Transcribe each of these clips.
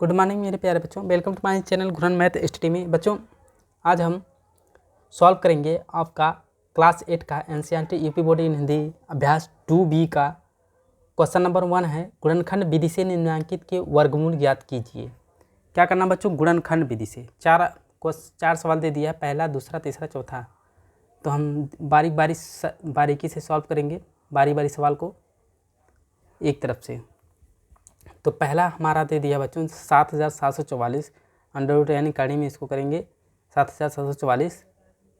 Good morning मेरे प्यारे बच्चों, welcome to my channel Ghuran math study में। बच्चों आज हम सॉल्व करेंगे आपका क्लास 8 का एनसीईआरटी यूपी बोर्ड इन हिंदी अभ्यास 2B का क्वेश्चन नंबर 1 है। गुणनखंड विधि से निम्नांकित के वर्गमूल ज्ञात कीजिए। क्या करना बच्चों, गुणनखंड विधि से चार सवाल दे दिया, पहला, दूसरा, तीसरा, चौथा। तो हम बारीकी से सॉल्व करेंगे बारी बारी सवाल को एक तरफ से। तो पहला हमारा दे दिया बच्चों 7744 अंडर रूट यानी कड़ी में इसको करेंगे 7744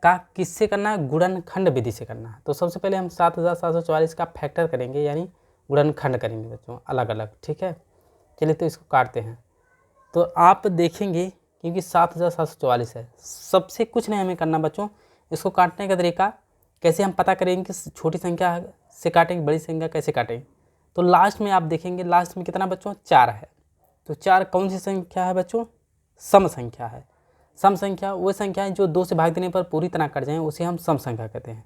का किससे करना है, गुणनखंड विधि से करना है। तो सबसे पहले हम 7744 का फैक्टर करेंगे यानी गुणनखंड करेंगे बच्चों अलग अलग, ठीक है। चलिए तो इसको काटते हैं। तो आप देखेंगे क्योंकि 7744 है, सबसे कुछ नहीं हमें करना बच्चों। इसको काटने का तरीका कैसे हम पता करेंगे कि छोटी संख्या से काटेंगे बड़ी संख्या कैसे काटेंगे। तो लास्ट में आप देखेंगे, लास्ट में कितना बच्चों, 4 है। तो 4 कौन सी संख्या है बच्चों, सम संख्या है। सम संख्या वो संख्या है जो 2 से भाग देने पर पूरी तरह कट जाए, उसे हम सम संख्या कहते हैं।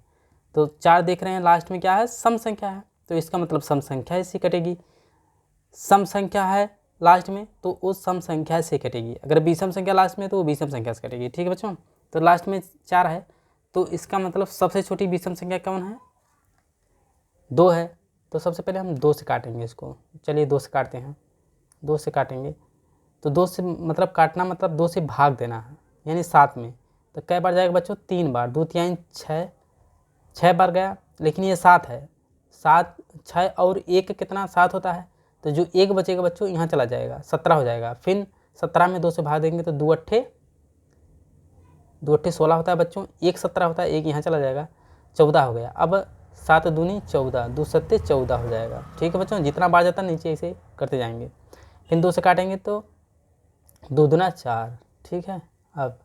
तो 4 देख रहे हैं, लास्ट में क्या है, सम संख्या है। तो इसका मतलब सम संख्या इससे कटेगी। सम संख्या है लास्ट में तो उस सम संख्या से कटेगी। अगर विषम संख्या लास्ट में तो वो विषम संख्या से कटेगी, ठीक है बच्चों। तो लास्ट में 4 है, तो इसका मतलब सबसे छोटी विषम संख्या कौन है, 2 है। तो सबसे पहले हम 2 से काटेंगे इसको। चलिए 2 से काटते हैं। 2 से काटेंगे तो 2 से मतलब काटना मतलब 2 से भाग देना है यानी 7 में। तो कै बार जाएगा बच्चों, 3 बार। 2 3 6 बार गया, लेकिन ये 7 है। 7 6 और 1 कितना, 7 होता है। तो जो 1 बचेगा बच्चों यहाँ चला जाएगा, 17 हो जाएगा। फिर 17 में 2 से भाग देंगे तो 2 अट्ठे 16 होता है बच्चों। 1 17 होता है, 1 यहाँ चला जाएगा, 14 हो गया। अब 7 दूनी 14, 2 सत्ते 14 हो जाएगा, ठीक है बच्चों। जितना बार जाता है नीचे ऐसे करते जाएंगे। फिर 2 से काटेंगे तो 2 दूना 4, ठीक है। अब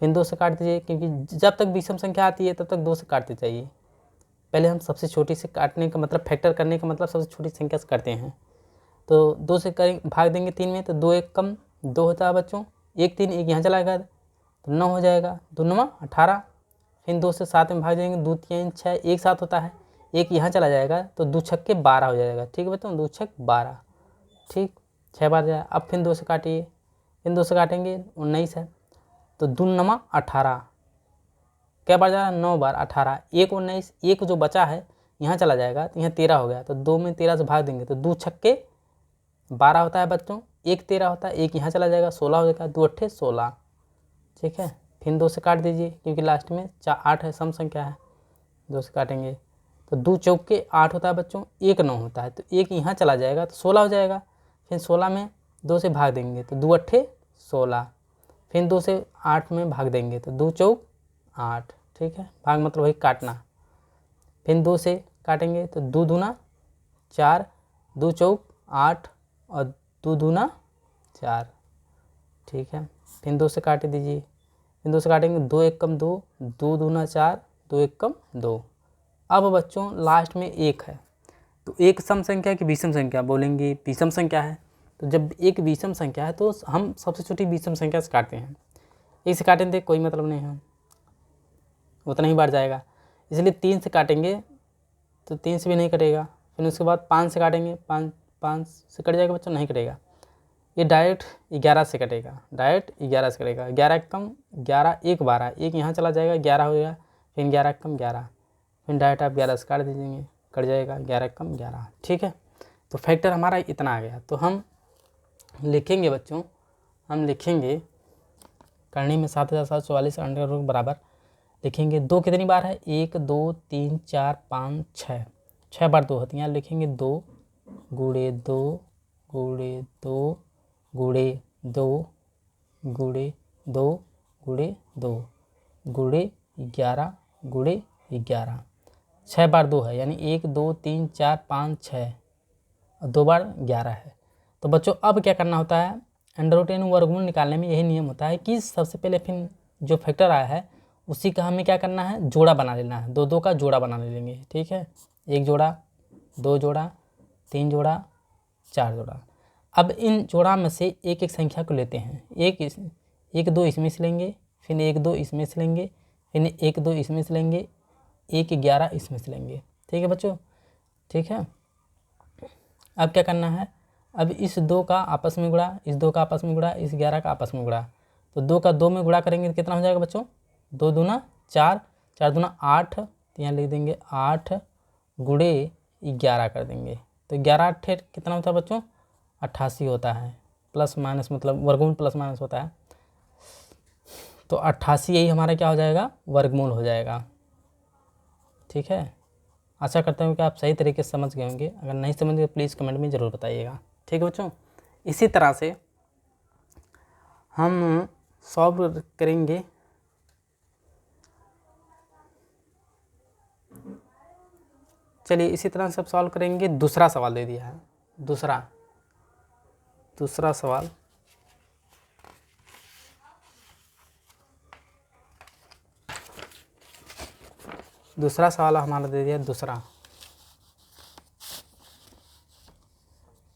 फिर 2 से काट दीजिए, क्योंकि जब तक विषम संख्या आती है तब तक 2 से काटते चाहिए। पहले हम सबसे छोटी से काटने का मतलब फैक्टर करने का मतलब सबसे छोटी संख्या से करते हैं। तो 2 से करेंगे, भाग देंगे 3 में तो 2 1 कम 2 होता है बच्चों। 1 3 1 यहाँ चला गया तो 9 हो जाएगा, 2 9 18। फिर 2 से 7 में भाग देंगे, 2 3 6 1 7 होता है, 1 यहाँ चला जाएगा तो 2 छक्के 12 हो जाएगा, ठीक है बच्चों। 2 छक 12, ठीक, 6 बार जाए। अब फिर 2 से काटिए, फिर 2 से काटेंगे 19 है तो 2 9 18, क्या बार जा रहा है, 9 बार 18, 1 19, 1 जो बचा है यहाँ चला जाएगा तो यहाँ 13 हो गया। तो 2 में 13 से भाग देंगे तो 2 छक्के 12 होता है बच्चों, 1 13 होता है, 1 यहाँ चला जाएगा, 16 हो जाएगा, 2 अट्ठे 16, ठीक है। फिर 2 से काट दीजिए क्योंकि लास्ट में 8 है, सम संख्या है। 2 से काटेंगे तो 2 चौके 8 होता है बच्चों, 1 9 होता है तो 1 यहाँ चला जाएगा तो 16 हो जाएगा। फिर 16 में 2 से भाग देंगे तो 2 अट्ठे 16। फिर 2 से 8 में भाग देंगे तो 2 चौक 8, ठीक है। भाग मतलब वही काटना। फिर 2 से काटेंगे तो 2 दूना 4, 2 चौक 8 और 2 दूना 4, ठीक है। फिर 2 से काट दीजिए। फिर 2 से काटेंगे, 2 1 कम 2, 2 दूना 4, 2 1 कम 2। अब बच्चों लास्ट में 1 है तो एक सम संख्या की विषम संख्या बोलेंगे, विषम संख्या है। तो जब एक विषम संख्या है तो हम सबसे छोटी विषम संख्या से काटते हैं। इसे काटेंगे कोई मतलब नहीं है, उतना ही बार जाएगा। इसलिए 3 से काटेंगे तो 3 से भी नहीं कटेगा। फिर उसके बाद 5 से काटेंगे, 5 से कट जाएगा बच्चों, नहीं कटेगा। ये डायरेक्ट 11 से कटेगा, डायरेक्ट 11 से कटेगा। 11 कम 11, 1 12, 1 यहाँ चला जाएगा, 11 हो जाएगा। फिर 11 कम 11, फिर डायरेक्ट आप 11 से काट दीजिएंगे, कट जाएगा, 11 कम 11, ठीक है। तो फैक्टर हमारा इतना आ गया। तो हम लिखेंगे बच्चों, हम लिखेंगे करनी में 7744 अंडर रूट बराबर लिखेंगे। 2 कितनी बार है, 1 2 3 4 5 6, 6 बार 2 होती हैं। यहाँ लिखेंगे 2 गुणे 2 गुणे 2 गुणे 2 गुणे 2 गुणे 2 गुणे 11 गुणे 11, 6 बार 2 है यानी 1 2 3 4 5 6 और 2 बार 11 है। तो बच्चों अब क्या करना होता है, अंडर रूट यानी वर्गमूल निकालने में यही नियम होता है कि सबसे पहले फिर जो फैक्टर आया है उसी का हमें क्या करना है, जोड़ा बना लेना है। 2 2 का जोड़ा बना लेंगे, ठीक है। 1 जोड़ा 2 जोड़ा 3 जोड़ा 4 जोड़ा। अब इन जोड़ा में से एक एक संख्या को लेते हैं। 1 2 इसमें से लेंगे, फिर 1 2 इसमें से लेंगे, फिर 1 2 इसमें से लेंगे, 1 11 इसमें से लेंगे, ठीक है बच्चों, ठीक है। अब क्या करना है, अब इस 2 का आपस में गुणा, इस 2 का आपस में गुणा, इस 11 का आपस में गुणा, तो 2 का 2 में गुणा करेंगे तो कितना हो जाएगा बच्चों, 2 दूना 4, 4 दूना 8, तो यहाँ लिख देंगे 8 गुणे 11 कर देंगे, तो 11 अट्ठे कितना होता है बच्चों, 88 होता है, प्लस माइनस मतलब वर्गमूल प्लस माइनस होता है, तो 88 यही हमारा क्या हो जाएगा, वर्गमूल हो जाएगा। ठीक है, आशा करता हूँ कि आप सही तरीके से समझ गए होंगे, अगर नहीं समझ गए प्लीज़ कमेंट में ज़रूर बताइएगा। ठीक है बच्चों, इसी तरह से हम सॉल्व करेंगे चलिए इसी तरह से सॉल्व करेंगे। दूसरा सवाल दे दिया है, दूसरा सवाल, दूसरा सवाल हमारा दे दिया,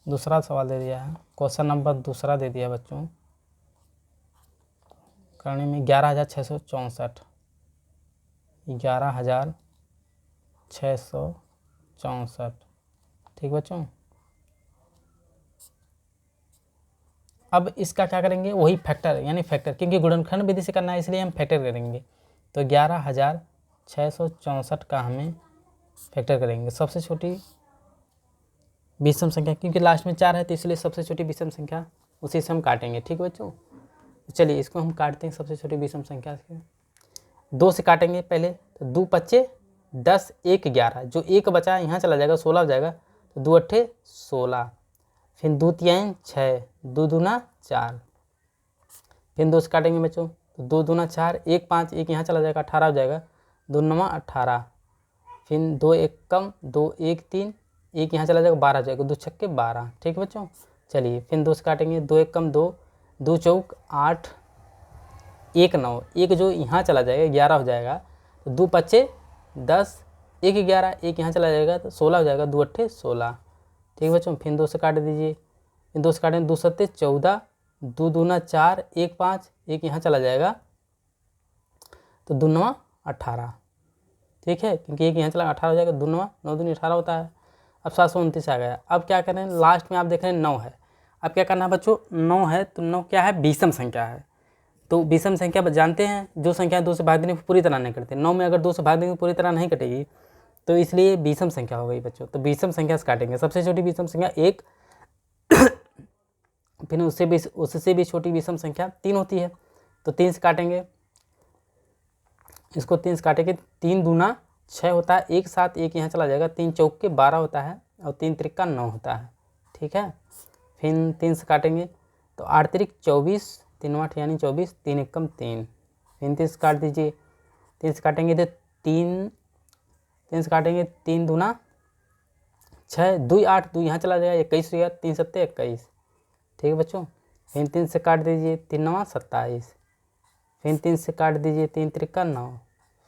दूसरा सवाल दे दिया है, क्वेश्चन नंबर दूसरा दे दिया बच्चों, करने में 11,664, 11,664। ठीक बच्चों, अब इसका क्या करेंगे, वही फैक्टर यानी फैक्टर, क्योंकि गुणनखंड विधि से करना है इसलिए हम फैक्टर करेंगे, तो 11,664 का हमें फैक्टर करेंगे। सबसे छोटी विषम संख्या, क्योंकि लास्ट में 4 है तो इसलिए सबसे छोटी विषम संख्या उसी से हम काटेंगे। ठीक बच्चों, चलिए इसको हम काटते हैं सबसे छोटी विषम संख्या से, 2 से काटेंगे पहले, तो 2 पच्चे 10, 1 11, जो 1 बचा यहाँ चला जाएगा 16 हो जाएगा, तो 2 अट्ठे 16, फिर 2 तियाईं 6, 2 दूना 4, फिर 2 से काटेंगे बच्चों, तो 2 दूना 4, 1 5, 1 यहाँ चला जाएगा 18 हो जाएगा, 2 नवा 18, फिर 2 1 कम 2 1 3, 1 यहाँ चला जाएगा 12 हो जाएगा, 2 छक्के 12। ठीक बच्चों, चलिए फिर 2 से काटेंगे, 2 1 कम 2, 2 चौक 8, 1 9, 1 जो यहाँ चला जाएगा 11 हो जाएगा, तो 2 पच्चे 10, 1 11, 1 यहाँ चला जाएगा तो 16 हो जाएगा, 2 अट्ठे 16। ठीक बच्चों, फिर 2 से काट दीजिए, फिर 2 से काटेंगे, 2 सत्ते 14, 2 दूना 4, 1 5, 1 यहाँ चला जाएगा, तो 2 नवा 18। ठीक है, क्योंकि 1 यहाँ चला 18 हो जाएगा, 2 नवा 9 दूनी 18 होता है। अब 729 आ गया। अब क्या करें, लास्ट में आप देख रहे हैं 9 है, अब क्या करना है बच्चों, 9 है तो 9 क्या है, विषम संख्या है, तो विषम संख्या जानते हैं जो संख्या 2 से भाग देने पूरी तरह नहीं करते, 9 में अगर 2 से भाग देने पूरी तरह नहीं कटेगी तो इसलिए विषम संख्या हो गई बच्चों। तो विषम संख्या से काटेंगे, सबसे छोटी विषम संख्या 1, फिर उससे भी छोटी विषम संख्या 3 होती है, तो 3 से काटेंगे, इसको 3 से काटेंगे, 3 दूना 6 होता है, 1 7, 1 यहाँ चला जाएगा, 3 चौक के 12 होता है, और 3 त्रिक्का 9 होता है। ठीक है, फिर 3 से काटेंगे तो 8 त्रिक 24, 3 8 यानी 24, 3 1 कम 3, फिर 3 से काट दीजिए, 3 से काटेंगे तो 3 से काटेंगे, 3 दूना 6, 2 8, 2 यहाँ चला जाएगा 21 हो गया, 3 सत्ते 21। ठीक है बच्चों, फिर 3 से काट दीजिए, 3 9 27, फिर 3 से काट दीजिए, 3 त्रिक्का 9,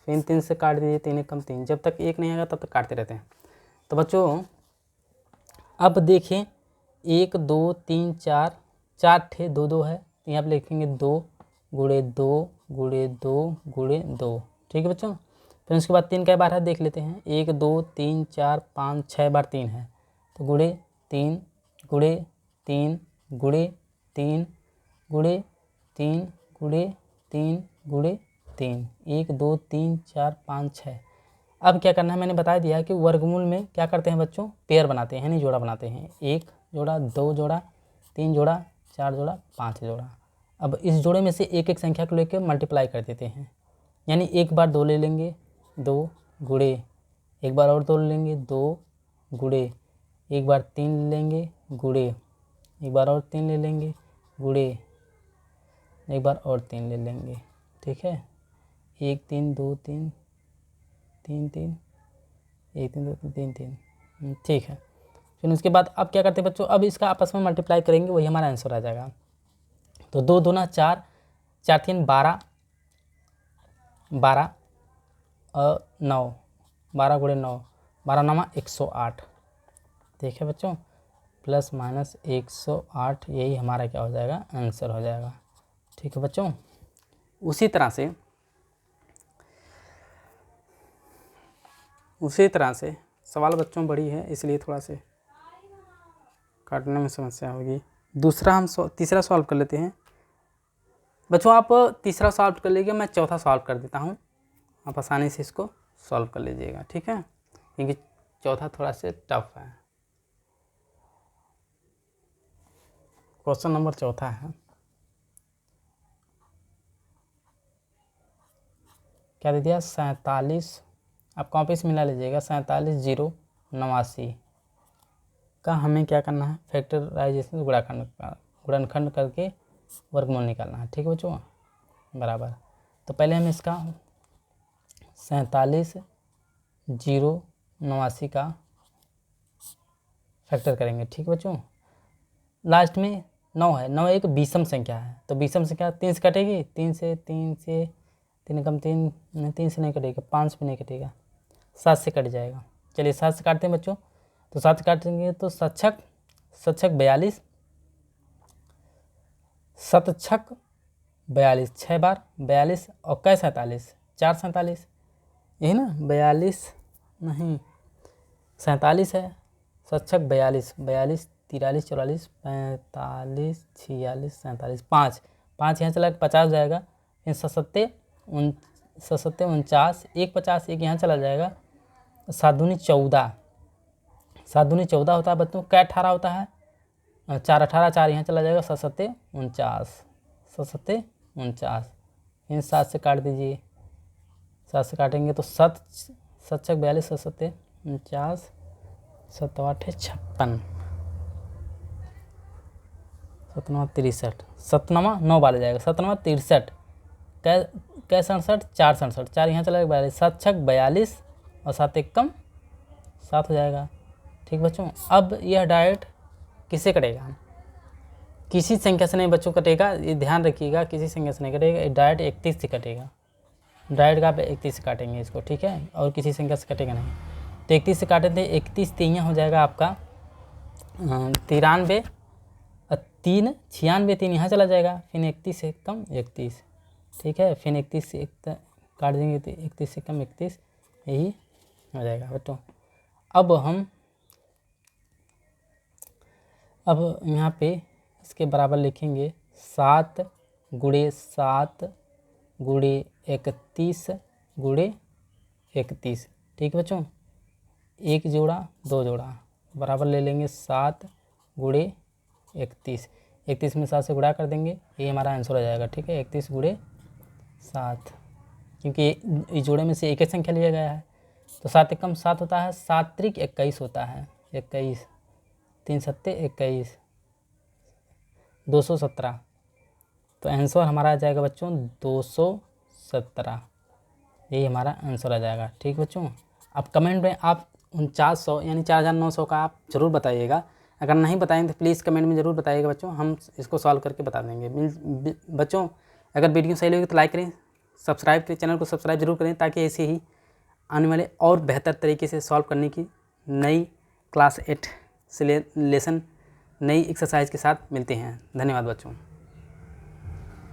फिर 3 से काट दीजिए, 3 1 कम 3, जब तक 1 नहीं आएगा तब तक काटते रहते हैं। तो बच्चों अब देखें, 1 2 3 4, 4 ठे 2 2 है, तो यहाँ पर लिखेंगे 2 गुणे 2 गुणे 2 गुणे 2। ठीक है बच्चों, फिर उसके बाद 3 कई बार है देख लेते हैं, 1 2 3 4 5 6 बार 3 है, तो गुणे 3 गुणे 3 गुणे 3 गुणे 3 गुणे 3 गुणे 3, 1 2 3 4 5 6। अब क्या करना है, मैंने बता दिया कि वर्गमूल में क्या करते हैं बच्चों, पेयर बनाते हैं, नहीं जोड़ा बनाते हैं, 1 जोड़ा 2 जोड़ा 3 जोड़ा 4 जोड़ा 5 जोड़ा। अब इस जोड़े में से एक एक संख्या को लेकर मल्टीप्लाई कर देते हैं, यानी एक बार 2 ले लेंगे, 2 गुणे, एक बार और 2 ले लेंगे, 2 गुणे, एक बार 3 ले लेंगे, गुणे, एक बार और 3 ले लेंगे, गुणे, एक बार और 3 ले लेंगे। ठीक है, 1 3 2 3 3 3, 1 3 2 3 3। ठीक है, फिर उसके बाद अब क्या करते हैं बच्चों, अब इसका आपस में मल्टीप्लाई करेंगे, वही हमारा आंसर आ जाएगा। तो 2 दूना 4, 4 3 12, 12 और 9, 12 गुणे 9, 12 9 108। ठीक है बच्चों, प्लस माइनस 108, यही हमारा क्या हो जाएगा, आंसर हो जाएगा। ठीक है बच्चों, उसी तरह से सवाल बच्चों बड़ी है इसलिए थोड़ा से काटने में समस्या होगी। दूसरा हम तीसरा सॉल्व कर लेते हैं बच्चों। आप तीसरा सॉल्व कर लीजिए, मैं चौथा सॉल्व कर देता हूँ, आप आसानी से इसको सॉल्व कर लीजिएगा, ठीक है, क्योंकि चौथा थोड़ा सा टफ है। क्वेश्चन नंबर चौथा है, क्या दे दिया, 47, आप कॉपी से मिला लीजिएगा, 47,089 का हमें क्या करना है, फैक्टराइजेशन गुणनखंड करके वर्गमूल निकालना है, ठीक है बच्चों, बराबर। तो पहले हम इसका 47,089 का फैक्टर करेंगे, ठीक है बच्चों। लास्ट में 9 है, 9 एक विषम संख्या है, तो विषम संख्या 3 से कटेगी, 3 से 3 कम 3 नहीं कटेगा, 5 भी नहीं कटेगा, 7 से कट जाएगा। चलिए 7 से काटते हैं बच्चों, तो 7 से काटेंगे तो 7 छक 42, 7 छक 42, 6 बार 42 और कै 47, 4 47, यही ना, 42 नहीं 47 है, 7 छक 42, 43 44 45 46 47, 5 यहाँ चला 50 जाएगा, फिर 7 49, 1 50, एक यहाँ चला जाएगा, 7 दूनी 14, 7 दूनी 14 होता है बच्चों, कै 18 होता है, 4 18, 4 यहाँ चला जाएगा, 7 7 49, 7 49, इन 7 से काट दीजिए, 7 से काटेंगे तो 7 छक 42, 7 7 49, 7 8 56, 7 9 63, 7 9 9 बार जाएगा, 7 9 63, कै 67, 4 67, 4 यहाँ चला जाएगा 42, 7 छक 42 और 7 1 कम 7 हो जाएगा, ठीक बच्चों। अब यह डायरेक्ट किससे कटेगा, किसी संख्या से नहीं बच्चों कटेगा, ये ध्यान रखिएगा, किसी संख्या से नहीं कटेगा, डायरेक्ट 31 से कटेगा, डायरेक्ट का आप 31 से काटेंगे इसको, ठीक है, और किसी संख्या से कटेगा नहीं। तो 31 से काटे थे, 31 3 हो जाएगा आपका 93, 3 96, 3 यहाँ चला जाएगा, फिर 31 से कम 31, ठीक है, फिर 31 से काट देंगे तो 31 से कम 31, यही हो जाएगा बच्चों। अब यहाँ पे इसके बराबर लिखेंगे 7 गुणे 7 गुणे 31 गुणे 31, ठीक है बच्चों, एक जोड़ा 2 जोड़ा बराबर ले लेंगे 7 गुणे 31, 31 में 7 से गुणा कर देंगे, ये हमारा आंसर आ जाएगा, ठीक है, 31 गुणे 7, क्योंकि इस जोड़े में से एक ही संख्या लिया गया है, तो 7 एकम 7 होता है, 7 त्रिक 21 होता है, 21, 3 7 21, 217, तो आंसर हमारा आ जाएगा बच्चों 217, यही हमारा आंसर आ जाएगा, ठीक बच्चों। अब कमेंट में आप 4900 यानी 4900 का आप ज़रूर बताइएगा, अगर नहीं बताएंगे तो प्लीज़ कमेंट में ज़रूर बताइएगा बच्चों, हम इसको सॉल्व करके बता देंगे। बच्चों अगर वीडियो सही लगे तो लाइक करें, सब्सक्राइब करें, चैनल को सब्सक्राइब जरूर करें, ताकि ऐसे ही आने वाले और बेहतर तरीके से सॉल्व करने की नई क्लास 8 से लेसन नई एक्सरसाइज के साथ मिलते हैं। धन्यवाद बच्चों।